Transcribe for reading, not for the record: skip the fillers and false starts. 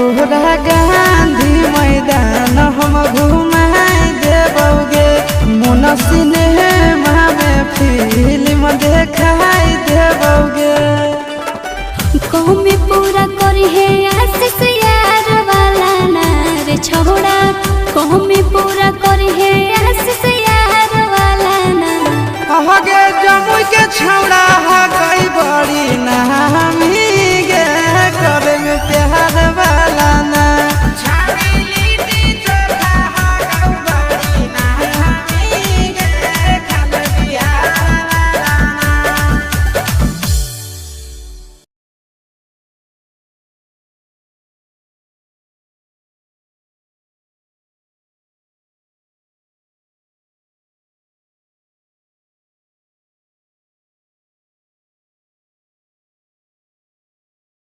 तोरा गांधी मैदान हम घुमाई देबोगे, मोन सिनेमा में फिल्म देखाई देबोगे। कौमी पूरा करी है आशीष यार वाला ना रे छोड़ा, कौमी पूरा करी है आशीष यार वाला ना। हगे जमुई के छौड़ा हा कई बड़ी नामी